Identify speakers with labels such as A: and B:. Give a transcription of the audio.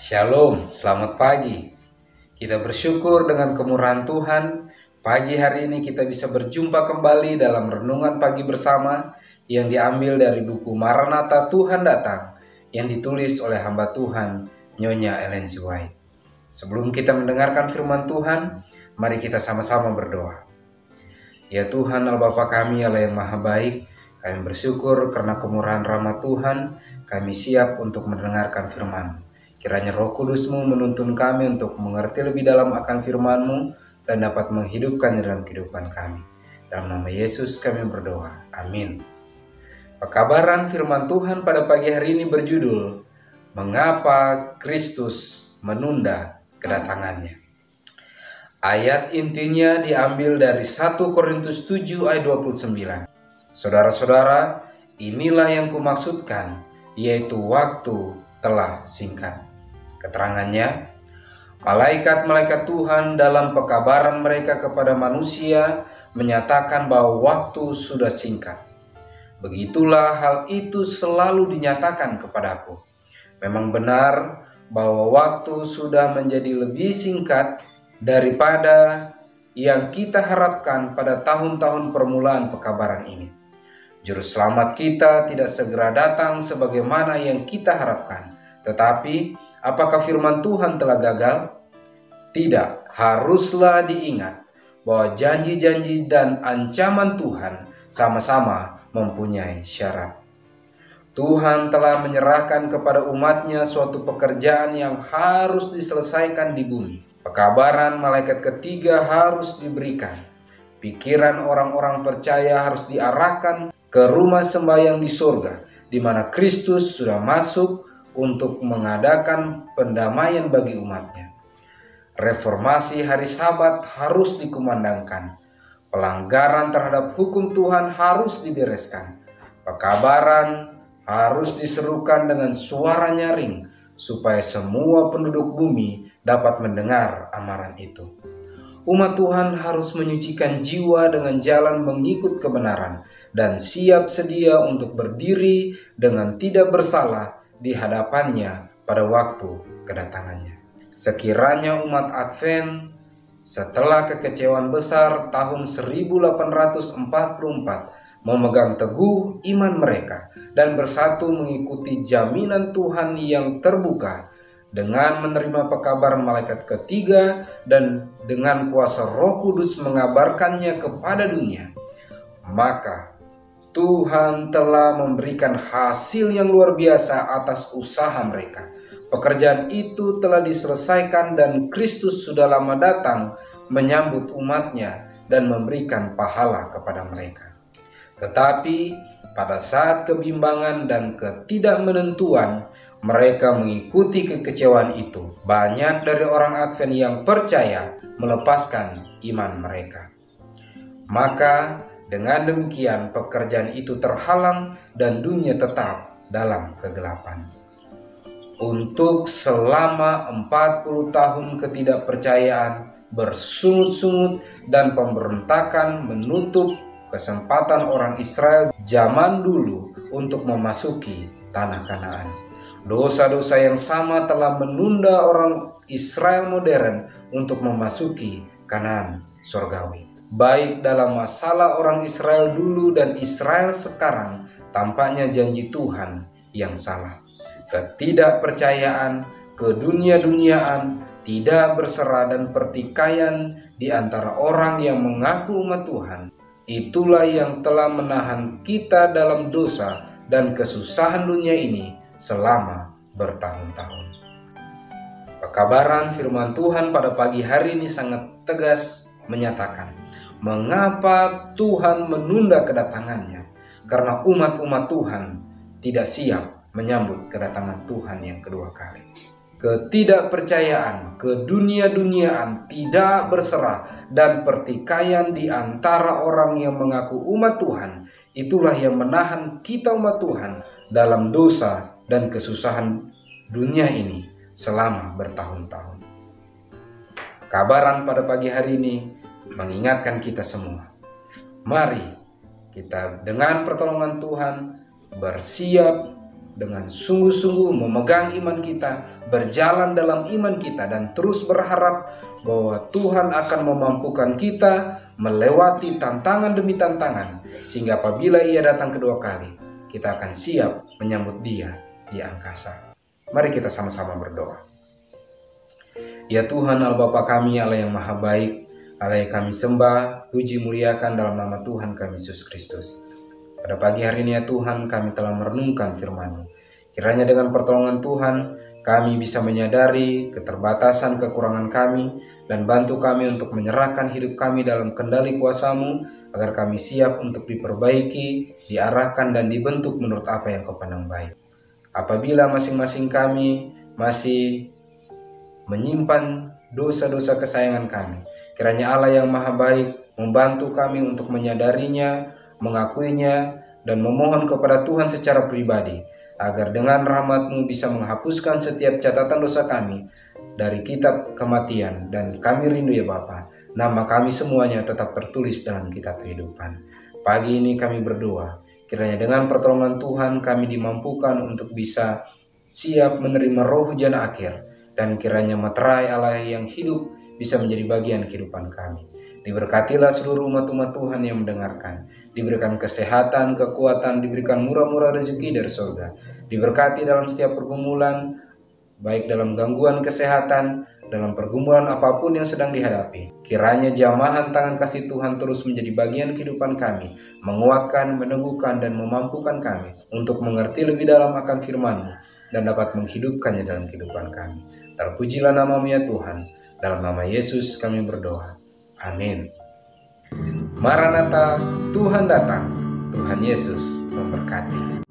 A: Shalom, selamat pagi. Kita bersyukur dengan kemurahan Tuhan. Pagi hari ini kita bisa berjumpa kembali dalam renungan pagi bersama yang diambil dari buku Maranatha Tuhan Datang yang ditulis oleh hamba Tuhan Nyonya Ellen G. White. Sebelum kita mendengarkan firman Tuhan, mari kita sama-sama berdoa. Ya Tuhan, Allah Bapa kami, Allah yang maha baik, kami bersyukur karena kemurahan rahmat Tuhan, kami siap untuk mendengarkan firman. Kiranya Roh Kudus-Mu menuntun kami untuk mengerti lebih dalam akan firman-Mu dan dapat menghidupkannya dalam kehidupan kami. Dalam nama Yesus kami berdoa. Amin. Pekabaran firman Tuhan pada pagi hari ini berjudul, Mengapa Kristus menunda kedatangannya. Ayat intinya diambil dari 1 Korintus 7 ayat 29. Saudara-saudara, inilah yang kumaksudkan, yaitu waktu telah singkat. Keterangannya, malaikat-malaikat Tuhan dalam pekabaran mereka kepada manusia menyatakan bahwa waktu sudah singkat. Begitulah hal itu selalu dinyatakan kepadaku. Memang benar bahwa waktu sudah menjadi lebih singkat daripada yang kita harapkan pada tahun-tahun permulaan pekabaran ini. Juru selamat kita tidak segera datang sebagaimana yang kita harapkan. Tetapi apakah firman Tuhan telah gagal? Tidak, haruslah diingat bahwa janji-janji dan ancaman Tuhan sama-sama mempunyai syarat. Tuhan telah menyerahkan kepada umatnya suatu pekerjaan yang harus diselesaikan di bumi. Pekabaran malaikat ketiga harus diberikan. Pikiran orang-orang percaya harus diarahkan ke rumah sembahyang di surga, di mana Kristus sudah masuk untuk mengadakan pendamaian bagi umatnya. Reformasi hari Sabat harus dikumandangkan. Pelanggaran terhadap hukum Tuhan harus dibereskan. Pekabaran harus diserukan dengan suara nyaring supaya semua penduduk bumi dapat mendengar amaran itu. Umat Tuhan harus menyucikan jiwa dengan jalan mengikut kebenaran dan siap sedia untuk berdiri dengan tidak bersalah di hadapannya pada waktu kedatangannya. Sekiranya umat Advent setelah kekecewaan besar tahun 1844 memegang teguh iman mereka dan bersatu mengikuti jaminan Tuhan yang terbuka dengan menerima pekabaran malaikat ketiga dan dengan kuasa Roh Kudus mengabarkannya kepada dunia, maka Tuhan telah memberikan hasil yang luar biasa atas usaha mereka. Pekerjaan itu telah diselesaikan dan Kristus sudah lama datang menyambut umatnya dan memberikan pahala kepada mereka. Tetapi pada saat kebimbangan dan ketidakmenentuan, mereka mengikuti kekecewaan itu. Banyak dari orang Advent yang percaya melepaskan iman mereka. Maka dengan demikian pekerjaan itu terhalang dan dunia tetap dalam kegelapan. Untuk selama 40 tahun ketidakpercayaan, bersungut-sungut dan pemberontakan menutup kesempatan orang Israel zaman dulu untuk memasuki tanah Kanaan. Dosa-dosa yang sama telah menunda orang Israel modern untuk memasuki Kanaan surgawi. Baik dalam masalah orang Israel dulu dan Israel sekarang, tampaknya janji Tuhan yang salah. Ketidakpercayaan, kedunia-duniaan, tidak berserah dan pertikaian di antara orang yang mengaku umat Tuhan, itulah yang telah menahan kita dalam dosa dan kesusahan dunia ini selama bertahun-tahun. Pekabaran firman Tuhan pada pagi hari ini sangat tegas menyatakan, mengapa Tuhan menunda kedatangannya? Karena umat-umat Tuhan tidak siap menyambut kedatangan Tuhan yang kedua kali. Ketidakpercayaan, kedunia-duniaan, tidak berserah, dan pertikaian di antara orang yang mengaku umat Tuhan, itulah yang menahan kita umat Tuhan dalam dosa dan kesusahan dunia ini selama bertahun-tahun. Kabaran pada pagi hari ini mengingatkan kita semua. Mari kita dengan pertolongan Tuhan bersiap dengan sungguh-sungguh memegang iman kita, berjalan dalam iman kita, dan terus berharap bahwa Tuhan akan memampukan kita melewati tantangan demi tantangan, sehingga apabila Ia datang kedua kali, kita akan siap menyambut Dia di angkasa. Mari kita sama-sama berdoa. Ya Tuhan, Allah Bapa kami, Allah yang maha baik, Allah yang kami sembah, puji muliakan dalam nama Tuhan kami Yesus Kristus. Pada pagi hari ini ya Tuhan, kami telah merenungkan firman-Mu. Kiranya dengan pertolongan Tuhan, kami bisa menyadari keterbatasan kekurangan kami, dan bantu kami untuk menyerahkan hidup kami dalam kendali kuasa-Mu, agar kami siap untuk diperbaiki, diarahkan, dan dibentuk menurut apa yang Kau pandang baik. Apabila masing-masing kami masih menyimpan dosa-dosa kesayangan kami, kiranya Allah yang maha baik membantu kami untuk menyadarinya, mengakuinya, dan memohon kepada Tuhan secara pribadi, agar dengan rahmat-Mu bisa menghapuskan setiap catatan dosa kami dari kitab kematian. Dan kami rindu ya Bapa, nama kami semuanya tetap tertulis dalam kitab kehidupan. Pagi ini kami berdoa, kiranya dengan pertolongan Tuhan kami dimampukan untuk bisa siap menerima roh hujan akhir, dan kiranya materai Allah yang hidup bisa menjadi bagian kehidupan kami. Diberkatilah seluruh umat-umat Tuhan yang mendengarkan, diberikan kesehatan, kekuatan, diberikan murah-murah rezeki dari surga, diberkati dalam setiap pergumulan, baik dalam gangguan kesehatan, dalam pergumulan apapun yang sedang dihadapi. Kiranya jamahan tangan kasih Tuhan terus menjadi bagian kehidupan kami, menguatkan, meneguhkan, dan memampukan kami untuk mengerti lebih dalam akan firman-Mu dan dapat menghidupkannya dalam kehidupan kami. Terpujilah nama-Mu ya Tuhan. Dalam nama Yesus kami berdoa. Amin. Maranatha, Tuhan datang. Tuhan Yesus memberkati.